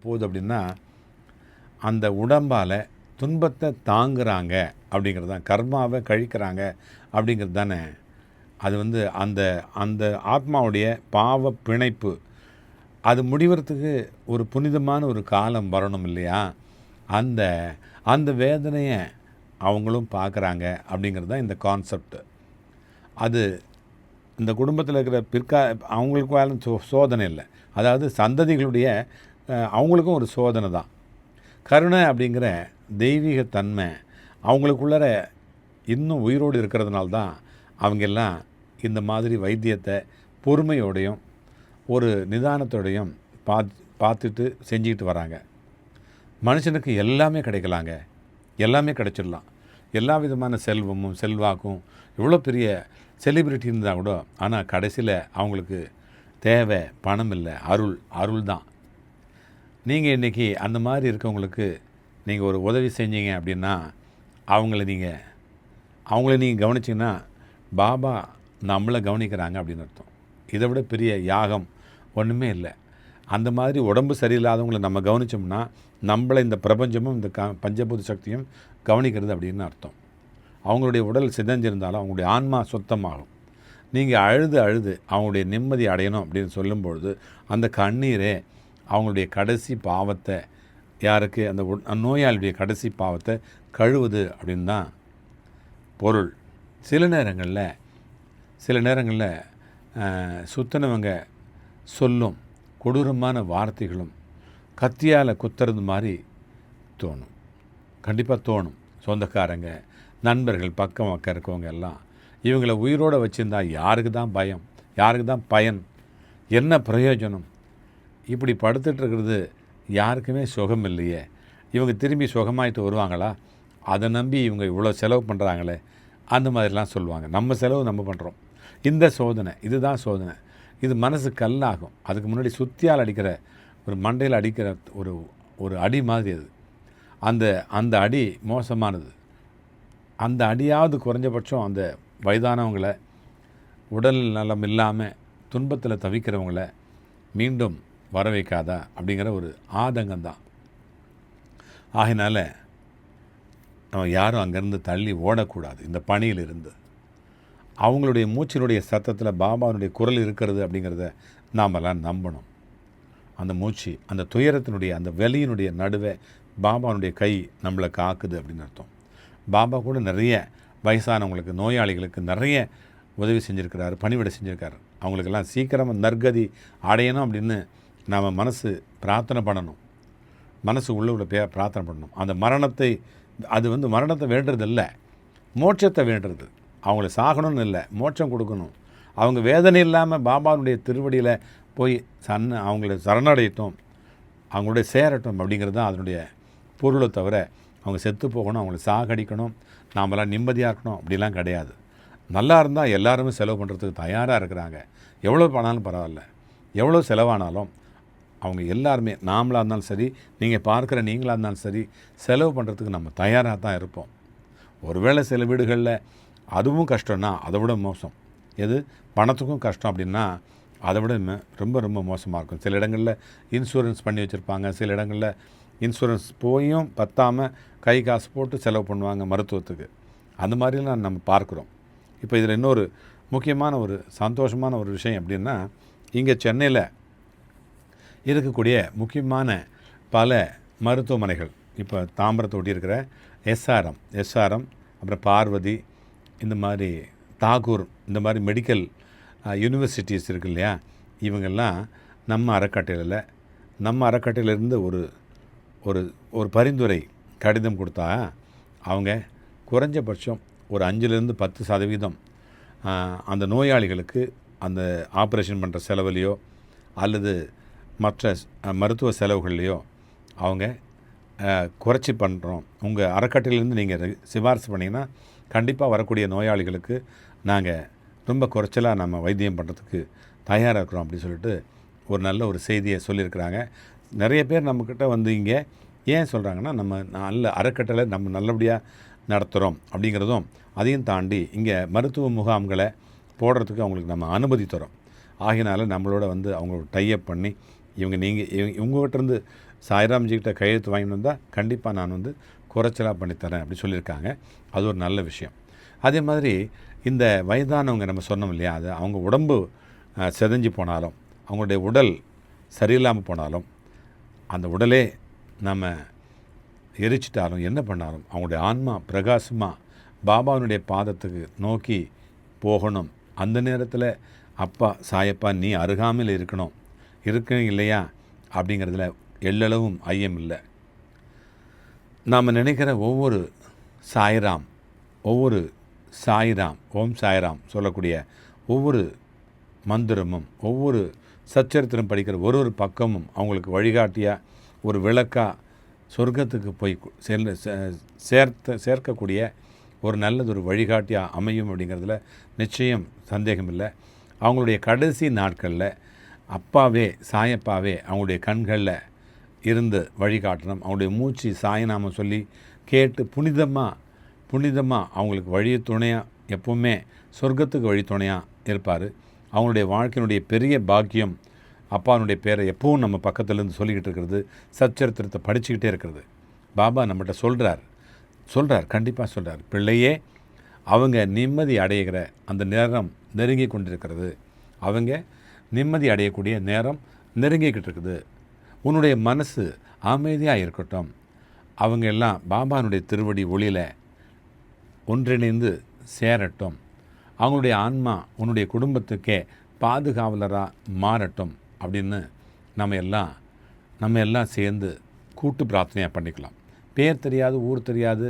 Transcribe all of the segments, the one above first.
போகுது அப்படின்னா, அந்த உடம்பால் துன்பத்தை தாங்குறாங்க அப்படிங்கிறது தான். கர்மாவை கழிக்கிறாங்க அப்படிங்கிறது தானே. அது வந்து அந்த அந்த ஆத்மாவுடைய பாவ பிணைப்பு அது முடிவறதுக்கு ஒரு புனிதமான ஒரு காலம் வரணும் இல்லையா? அந்த அந்த வேதனையை அவங்களும் பார்க்குறாங்க அப்படிங்கிறது தான் இந்த கான்செப்ட். அது இந்த குடும்பத்தில் இருக்கிற அவங்களுக்கு வேலை சோதனை இல்லை. அதாவது சந்ததிகளுடைய அவங்களுக்கும் ஒரு சோதனை தான். கருணை அப்படிங்கிற தெய்வீக தன்மை அவங்களுக்குள்ளர இன்னும் உயிரோடு இருக்கிறதுனால தான் அவங்க எல்லாம் இந்த மாதிரி வைத்தியத்தை பொறுமையோடையும் ஒரு நிதானத்தோடையும் பார்த்துட்டு செஞ்சுக்கிட்டு வராங்க. மனுஷனுக்கு எல்லாமே கிடைக்கலாங்க, எல்லாமே கிடைச்சிடலாம். எல்லா விதமான செல்வமும் செல்வாக்கும் எவ்வளோ பெரிய செலிப்ரிட்டி இருந்தால் கூட, ஆனால் கடைசியில் அவங்களுக்கு தேவை பணம் இல்லை, அருள் தான். நீங்கள் இன்றைக்கி அந்த மாதிரி இருக்கவங்களுக்கு நீங்கள் ஒரு உதவி செஞ்சீங்க அப்படின்னா அவங்கள நீங்கள் கவனிச்சிங்கன்னா பாபா நம்மளை கவனிக்கிறாங்க அப்படின்னு அர்த்தம். இதை விட பெரிய யாகம் ஒன்றுமே இல்லை. அந்த மாதிரி உடம்பு சரியில்லாதவங்களை நம்ம கவனித்தோம்னா நம்மளை இந்த பிரபஞ்சமும் இந்த பஞ்சபூத சக்தியும் கவனிக்கிறது அப்படின்னு அர்த்தம். அவங்களுடைய உடல் சிதைஞ்சிருந்தாலும் அவங்களுடைய ஆன்மா சுத்தமாகும். நீங்கள் அழுது அவங்களுடைய நிம்மதி அடையணும் அப்படின்னு சொல்லும்பொழுது அந்த கண்ணீரே அவங்களுடைய கடைசி பாவத்தை, யாருக்கு அந்த நோயாளியுடைய கடைசி பாவத்தை கழுவுது அப்படின்னு தான் பொருள். சில நேரங்களில் சுத்தினவங்க சொல்லும் கொடூரமான வார்த்தைகளும் கத்தியால் குத்துறது மாதிரி தோணும். கண்டிப்பாக தோணும். சொந்தக்காரங்க, நண்பர்கள், பக்கம் இருக்கவங்க எல்லாம் இவங்களை உயிரோடு வச்சுருந்தா யாருக்கு தான் பயம், யாருக்கு தான் பயன், என்ன பிரயோஜனம்? இப்படி படுத்துட்ருக்கிறது யாருக்குமே சுகம் இல்லையே, இவங்க திரும்பி சுகமாயிட்டு வருவாங்களா, அதை நம்பி இவங்க இவ்வளோ செலவு பண்ணுறாங்களே, அந்த மாதிரிலாம் சொல்லுவாங்க. நம்ம செலவு நம்ம பண்ணுறோம். இந்த சோதனை, இதுதான் சோதனை. இது மனசு கல்லாகும். அதுக்கு முன்னாடி சுத்தியால் அடிக்கிற ஒரு மண்டையில் அடிக்கிற ஒரு அடி மாதிரி அது. அந்த அடி மோசமானது. அந்த அடியாவது குறைஞ்சபட்சம் அந்த வயதானவங்களை, உடல் நலம் இல்லாமல் துன்பத்தில் தவிக்கிறவங்கள மீண்டும் வர வைக்காதா அப்படிங்கிற ஒரு ஆதங்கம்தான். ஆகையினால நம்ம யாரும் அங்கேருந்து தள்ளி ஓடக்கூடாது. இந்த பணியில் இருந்து அவங்களுடைய மூச்சினுடைய சத்தத்தில் பாபாவுடைய குரல் இருக்கிறது அப்படிங்கிறத நாமெல்லாம் நம்பணும். அந்த மூச்சு, அந்த துயரத்தினுடைய அந்த வெளியினுடைய நடுவே பாபாவுடைய கை நம்மளை காக்குது அப்படின்னு அர்த்தம். பாபா கூட நிறைய வயசானவங்களுக்கு, நோயாளிகளுக்கு நிறைய உதவி செஞ்சுருக்கிறாரு, பணிவிடை செஞ்சுருக்காரு. அவங்களுக்கெல்லாம் சீக்கிரமாக நற்கதி அடையணும் அப்படின்னு நாம் மனசு பிரார்த்தனை பண்ணணும். மனசு உள்ள பிரார்த்தனை பண்ணணும். அந்த மரணத்தை, அது வந்து மரணத்தை வேண்டுறது இல்லை, மோட்சத்தை வேண்டுறது. அவங்கள சாகணும்னு இல்லை, மோட்சம் கொடுக்கணும். அவங்க வேதனை இல்லாமல் பாபாவுடைய திருவடியில் போய் அவங்கள சரணடையட்டும், அவங்களுடைய சேரட்டும் அப்படிங்கிறது தான் அதனுடைய பொருளை தவிர அவங்க செத்து போகணும், அவங்கள சாகடிக்கணும், நாமெல்லாம் நிம்மதியாக இருக்கணும் அப்படிலாம் கிடையாது. நல்லா இருந்தால் எல்லாருமே செலவு பண்ணுறதுக்கு தயாராக இருக்கிறாங்க. எவ்வளோ பணாலும் பரவாயில்ல, எவ்வளோ செலவானாலும் அவங்க எல்லாருமே, நாமளாக இருந்தாலும் சரி, நீங்கள் பார்க்குற நீங்களாக இருந்தாலும் சரி, செலவு பண்ணுறதுக்கு நம்ம தயாராக தான் இருப்போம். ஒருவேளை சில வீடுகளில் அதுவும் கஷ்டம்னா அதை விட மோசம். எது பணத்துக்கும் கஷ்டம் அப்படின்னா அதை விட ரொம்ப ரொம்ப மோசமாக இருக்கும். சில இடங்களில் இன்சூரன்ஸ் பண்ணி வச்சுருப்பாங்க, சில இடங்களில் இன்சூரன்ஸ் போயும் பத்தாமல் கை காசு போட்டு செலவு பண்ணுவாங்க மருத்துவத்துக்கு. அந்த மாதிரிலாம் நம்ம பார்க்குறோம். இப்போ இதில் இன்னொரு முக்கியமான ஒரு சந்தோஷமான ஒரு விஷயம் அப்படின்னா, இங்கே சென்னையில் இருக்கக்கூடிய முக்கியமான பல மருத்துவமனைகள், இப்போ தாம்பரத்தை ஒட்டி இருக்கிற எஸ்ஆர்எம், அப்புறம் பார்வதி, இந்த மாதிரி தாகூர், இந்த மாதிரி மெடிக்கல் யூனிவர்சிட்டிஸ் இருக்குது இல்லையா, இவங்கெல்லாம் நம்ம அறக்கட்டளையிலேருந்து ஒரு பரிந்துரை கடிதம் கொடுத்தா அவங்க குறைஞ்சபட்சம் ஒரு 5-10% அந்த நோயாளிகளுக்கு அந்த ஆப்ரேஷன் பண்ணுற செலவுலையோ அல்லது மற்ற மருத்துவ செலவுகள்லையோ அவங்க குறைச்சி பண்ணுறோம். உங்கள் அறக்கட்டளையிலேருந்து நீங்கள் சிபாரிசு பண்ணிங்கன்னா கண்டிப்பாக வரக்கூடிய நோயாளிகளுக்கு நாங்கள் ரொம்ப குறைச்சலாக நம்ம வைத்தியம் பண்ணுறதுக்கு தயாராக இருக்கிறோம் அப்படின்னு சொல்லிட்டு ஒரு நல்ல ஒரு செய்தியை சொல்லியிருக்கிறாங்க. நிறைய பேர் நம்மக்கிட்ட வந்து இங்கே ஏன் சொல்கிறாங்கன்னா, நம்ம நல்ல அறக்கட்டளை நம்ம நல்லபடியாக நடத்துகிறோம் அப்படிங்கிறதும், அதையும் தாண்டி இங்கே மருத்துவ முகாம்களை போடுறதுக்கு அவங்களுக்கு நம்ம அனுமதி தரோம். ஆகினால நம்மளோட வந்து அவங்களோட டைஅப் பண்ணி இவங்ககிட்டருந்து சாய்ராம்ஜிக்கிட்ட கையெழுத்து வாங்கிட்டு வந்தால் கண்டிப்பாக நான் வந்து குறைச்சலாக பண்ணித்தரேன் அப்படி சொல்லியிருக்காங்க. அது ஒரு நல்ல விஷயம். அதே மாதிரி இந்த வயதானவங்க நம்ம சொன்னோம் இல்லையா, அது அவங்க உடம்பு செதஞ்சு போனாலும், அவங்களுடைய உடல் சரியில்லாமல் போனாலும், அந்த உடலே நம்ம எரிச்சிட்டாலும் என்ன பண்ணாலும் அவங்களுடைய ஆன்மா பிரகாசமாக பாபாவினுடைய பாதத்துக்கு நோக்கி போகணும். அந்த நேரத்தில் அப்பா சாயப்பா நீ அருகாமையில் இருக்கணும், இல்லையா அப்படிங்கிறதுல எல்லளவும் ஐயம் இல்லை. நாம் நினைக்கிற ஒவ்வொரு சாய்ராம், ஒவ்வொரு சாய்ராம், ஓம் சாய்ராம் சொல்லக்கூடிய ஒவ்வொரு மந்திரமும், ஒவ்வொரு சச்சரித்திரம் படிக்கிற ஒரு பக்கமும் அவங்களுக்கு வழிகாட்டியாக ஒரு விளக்காக சொர்க்கத்துக்கு போய் சேர்க்கக்கூடிய ஒரு நல்லதொரு வழிகாட்டியாக அமையும் அப்படிங்கிறதுல நிச்சயம் சந்தேகம் இல்லை. அவங்களுடைய கடைசி நாட்களில் அப்பாவே சாயப்பாவே அவங்களுடைய கண்களில் இருந்து வழிகாட்டணும். அவங்களுடைய மூச்சு சாயநாமம் சொல்லி கேட்டு புனிதமாக அவங்களுக்கு வழி துணையாக எப்போவுமே சொர்க்கத்துக்கு வழி துணையாக இருப்பார். அவங்களுடைய வாழ்க்கையினுடைய பெரிய பாக்கியம் அப்பாவுடைய பேரை எப்பவும் நம்ம பக்கத்துலேருந்து சொல்லிக்கிட்டு இருக்கிறது, சச்சரித்திரத்தை படிச்சுக்கிட்டே இருக்கிறது. பாபா நம்மகிட்ட சொல்கிறார், கண்டிப்பாக சொல்கிறார், பிள்ளையே அவங்க நிம்மதி அடைகிற அந்த நேரம் நெருங்கி கொண்டிருக்கிறது, அவங்க நிம்மதி அடையக்கூடிய நேரம் நெருங்கிக்கிட்டு இருக்குது. உன்னுடைய மனசு அமைதியாக இருக்கட்டும். அவங்க எல்லாம் பாபானுடைய திருவடி ஒளியில் ஒன்றிணைந்து சேரட்டும். அவங்களுடைய ஆன்மா உன்னுடைய குடும்பத்துக்கே பாதுகாவலராக மாறட்டும் அப்படின்னு நம்ம எல்லாம் சேர்ந்து கூட்டு பிரார்த்தனையாக பண்ணிக்கலாம். பேர் தெரியாது, ஊர் தெரியாது,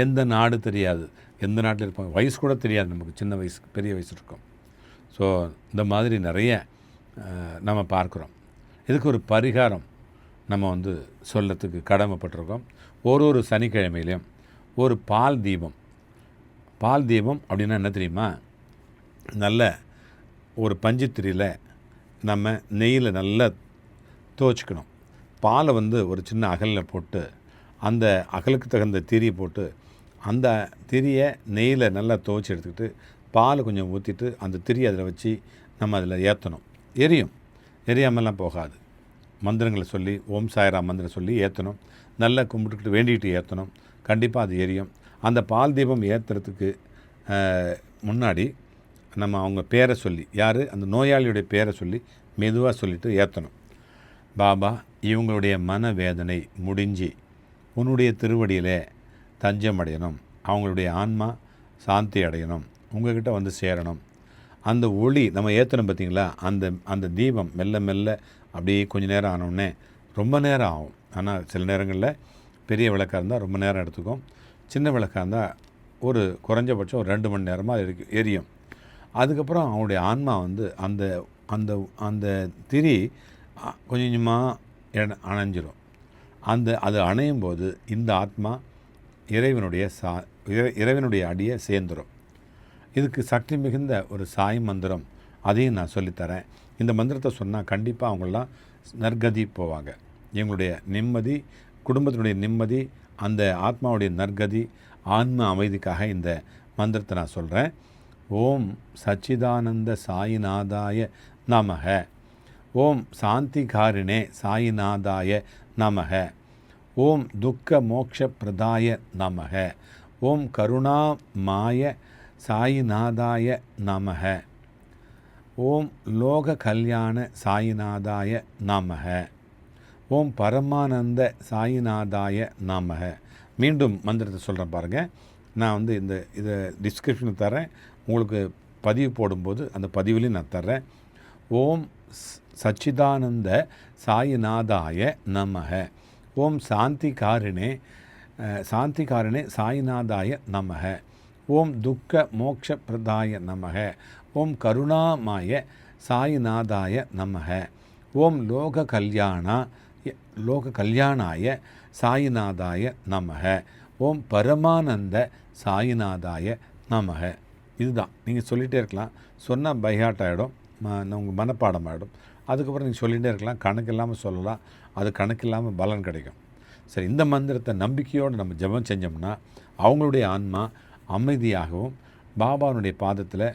எந்த நாடு தெரியாது, எந்த நாட்டில் இருப்பாங்க, வயசு கூட தெரியாது நமக்கு, சின்ன வயசு பெரிய வயசு இருக்கும். ஸோ இந்த மாதிரி நிறைய நம்ம பார்க்குறோம். இதுக்கு ஒரு பரிகாரம் நம்ம வந்து சொல்லத்துக்கு கடமைப்பட்டிருக்கோம். ஒரு சனிக்கிழமையிலையும் ஒரு பால் தீபம் அப்படின்னா என்ன தெரியுமா, நல்ல ஒரு பஞ்சுத்திரியில் நம்ம நெய்யில் நல்லா துவச்சிக்கணும். பாலை வந்து ஒரு சின்ன அகலில் போட்டு அந்த அகலுக்கு தகுந்த திரியை போட்டு அந்த திரியை நெய்யில் நல்லா துவச்சி எடுத்துக்கிட்டு பால் கொஞ்சம் ஊற்றிட்டு அந்த திரியை அதில் வச்சு நம்ம அதில் ஏற்றணும். எரியாமலாம் போகாது. மந்திரங்களை சொல்லி ஓம் சாய்ராம் மந்திரம் சொல்லி ஏற்றணும். நல்லா கும்பிட்டுக்கிட்டு வேண்டிகிட்டு ஏற்றணும். கண்டிப்பாக அது எரியும். அந்த பால் தீபம் ஏற்றுறதுக்கு முன்னாடி நம்ம அவங்க பேரை சொல்லி, யார் அந்த நோயாளியுடைய பேரை சொல்லி மெதுவாக சொல்லிவிட்டு ஏற்றணும். பாபா இவங்களுடைய மனவேதனை முடிஞ்சு உன்னுடைய திருவடியிலே தஞ்சம் அடையணும், அவங்களுடைய ஆன்மா சாந்தி அடையணும், உங்கள்கிட்ட வந்து சேரணும். அந்த ஒளி நம்ம ஏற்றணும் பார்த்திங்களா, அந்த தீபம் மெல்ல மெல்ல அப்படியே கொஞ்சம் நேரம் ஆனோடனே ரொம்ப நேரம் ஆகும். ஆனால் சில நேரங்களில் பெரிய விளக்காக இருந்தால் ரொம்ப நேரம் எடுத்துக்கும், சின்ன விளக்காக இருந்தால் ஒரு குறைஞ்சபட்சம் ஒரு 2 மணி நேரமாக எரியும். அதுக்கப்புறம் அவங்களுடைய ஆன்மா வந்து அந்த அந்த அந்த திரி கொஞ்சம் கொஞ்சமாக அணைஞ்சிரும். அது அணையும் போது இந்த ஆத்மா இறைவனுடைய அடியை சேர்ந்துடும். இதுக்கு சக்தி மிகுந்த ஒரு சாய் மந்திரம், அதையும் நான் சொல்லித்தரேன். இந்த மந்திரத்தை சொன்னால் கண்டிப்பாக அவங்களாம் நற்கதி போவாங்க. எங்களுடைய நிம்மதி, குடும்பத்தினுடைய நிம்மதி, அந்த ஆத்மாவுடைய நற்கதி, ஆன்ம அமைதிக்காக இந்த மந்திரத்தை நான் சொல்கிறேன். ஓம் சச்சிதானந்த சாயிநாதாய நமக. ஓம் சாந்திகாரிணே சாயிநாதாய நமக. ஓம் துக்க மோக்ஷ பிரதாய நமக. ஓம் கருணாமாய சாயிநாதாய நமக. ஓம் லோக கல்யாண சாயிநாதாய நமக. ஓம் பரமானந்த சாயிநாதாய நமக. மீண்டும் மந்திரத்தை சொல்கிறேன் பாருங்கள். நான் வந்து இதை டிஸ்கிரிப்ஷனில் தரேன், உங்களுக்கு பதிவு போடும்போது அந்த பதிவுலையும் நான் தர்றேன். ஓம் சச்சிதானந்த சாயிநாதாய நமக. ஓம் சாந்திகாரிணே சாயிநாதாய நமக. ஓம் துக்க மோக்ஷ பிரதாய நமக. ஓம் கருணாமாய சாயிநாதாய நமக. ஓம் லோக கல்யாணாய சாயிநாதாய நமக. ஓம் பரமானந்த சாயிநாதாய நமக. இதுதான் நீங்கள் சொல்லிகிட்டே இருக்கலாம். சொன்னால் பைஹார்ட் ஆகிடும், உங்கள் மனப்பாடம் ஆகிடும். அதுக்கப்புறம் நீங்கள் சொல்லிகிட்டே இருக்கலாம், கணக்கு இல்லாமல் சொல்லலாம், அது கணக்கு இல்லாமல் பலன் கிடைக்கும். சரி, இந்த மந்திரத்தை நம்பிக்கையோடு நம்ம ஜெபம் செஞ்சோம்னா அவங்களுடைய ஆன்மா அமைதியாகவும் பாபாவுடைய பாதத்தில்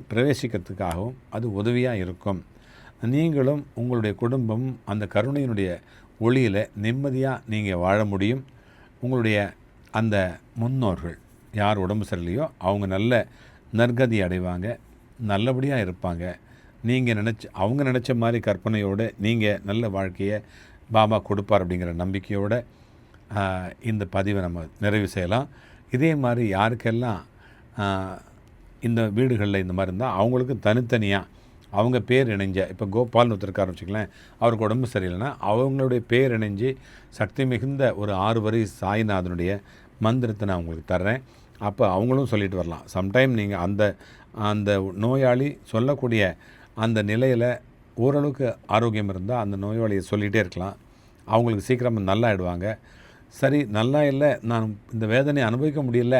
பிரவேசிக்கிறதுக்காகவும் அது உதவியாக இருக்கும். நீங்களும் உங்களுடைய குடும்பமும் அந்த கருணையினுடைய ஒளியில் நிம்மதியாக நீங்கள் வாழ முடியும். உங்களுடைய அந்த முன்னோர்கள் யார் உடம்பு சரியில்லையோ அவங்க நல்ல நற்கதி அடைவாங்க, நல்லபடியாக இருப்பாங்க. அவங்க நினச்ச மாதிரி கற்பனையோடு நீங்கள் நல்ல வாழ்க்கையை பாபா கொடுப்பார் அப்படிங்கிற நம்பிக்கையோடு இந்த பதிவை நம்ம நிறைவு செய்யலாம். இதே மாதிரி யாருக்கெல்லாம் இந்த வீடுகளில் இந்த மாதிரி இருந்தால் அவங்களுக்கு தனித்தனியாக அவங்க பேர் இணைஞ்ச, இப்போ கோபால்னு ஒருத்தருக்கார வச்சுக்கலாம், அவருக்கு உடம்பு சரியில்லைன்னா அவங்களுடைய பேர் இணைஞ்சு சக்தி மிகுந்த ஒரு 6 வரி சாய்நாதனுடைய மந்திரத்தை நான் உங்களுக்கு தர்றேன். அப்போ அவங்களும் சொல்லிட்டு வரலாம். சம்டைம் நீங்கள் அந்த நோயாளி சொல்லக்கூடிய அந்த நிலையில் ஓரளவுக்கு ஆரோக்கியம் இருந்தால் அந்த நோயாளியை சொல்லிகிட்டே இருக்கலாம். அவங்களுக்கு சீக்கிரமாக நல்லா ஆகிடுவாங்க. சரி, நல்லா இல்லை, நான் இந்த வேதனையை அனுபவிக்க முடியல,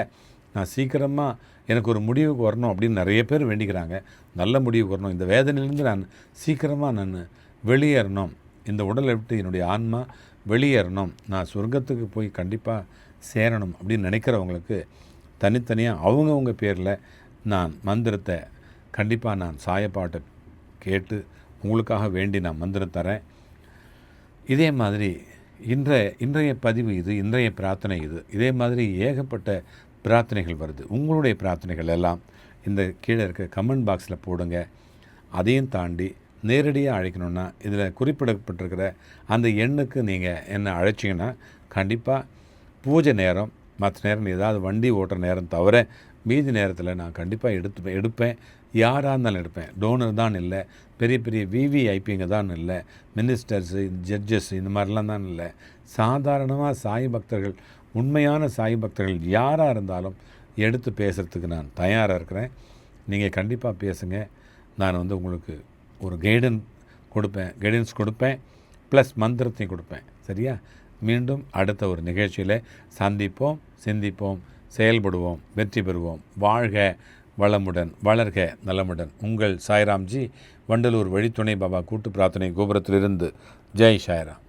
நான் சீக்கிரமாக எனக்கு ஒரு முடிவுக்கு வரணும் அப்படின்னு நிறைய பேர் வேண்டிக்கிறாங்க. நல்ல முடிவுக்கு வரணும், இந்த வேதனையிலேருந்து நான் சீக்கிரமாக வெளியேறணும், இந்த உடலை விட்டு என்னுடைய ஆன்மா வெளியேறணும், நான் சொர்க்கத்துக்கு போய் கண்டிப்பாக சேரணும் அப்படின்னு நினைக்கிறவங்களுக்கு தனித்தனியாக அவங்கவுங்க பேரில் நான் மந்திரத்தை கண்டிப்பாக நான் சாயப்பாட்டை கேட்டு உங்களுக்காக வேண்டி நான் மந்திரம் தரேன். இதே மாதிரி இன்றைய பதிவு இது, இன்றைய பிரார்த்தனை இது. இதே மாதிரி ஏகப்பட்ட பிரார்த்தனைகள் வருது. உங்களுடைய பிரார்த்தனைகள் எல்லாம் இந்த கீழே இருக்க கமெண்ட் பாக்ஸில் போடுங்க. அதையும் தாண்டி நேரடியாக அழைக்கணுன்னா இதில் குறிப்பிடப்பட்டிருக்கிற அந்த எண்ணுக்கு நீங்கள் என்னை அழைச்சிங்கன்னா கண்டிப்பாக பூஜை நேரம், மற்ற நேரம் ஏதாவது வண்டி ஓட்டுற நேரம் தவிர மீதி நேரத்தில் நான் கண்டிப்பாக எடுப்பேன். யாராக இருந்தாலும் எடுப்பேன். டோனர் தான் இல்லை, பெரிய பெரிய விவிஐபிங்க தான் இல்லை, மினிஸ்டர்ஸு, ஜட்ஜஸ் இந்த மாதிரிலாம் தான் இல்லை. சாதாரணமாக சாய் பக்தர்கள், உண்மையான சாய் பக்தர்கள் யாராக இருந்தாலும் எடுத்து பேசுகிறதுக்கு நான் தயாராக இருக்கிறேன். நீங்கள் கண்டிப்பாக பேசுங்க. நான் உங்களுக்கு ஒரு கைடன்ஸ் கொடுப்பேன், ப்ளஸ் மந்திரத்தையும் கொடுப்பேன். சரியா? மீண்டும் அடுத்த ஒரு நிகழ்ச்சியில் சந்திப்போம், சிந்திப்போம், செயல்படுவோம், வெற்றி பெறுவோம். வாழ்க வளமுடன், வளர்க நலமுடன். உங்கள் சாய்ராம்ஜி, வண்டலூர் வழித்துணை பாபா கூட்டு பிரார்த்தனை கோபுரத்திலிருந்து. ஜெய் சாய்ராம்.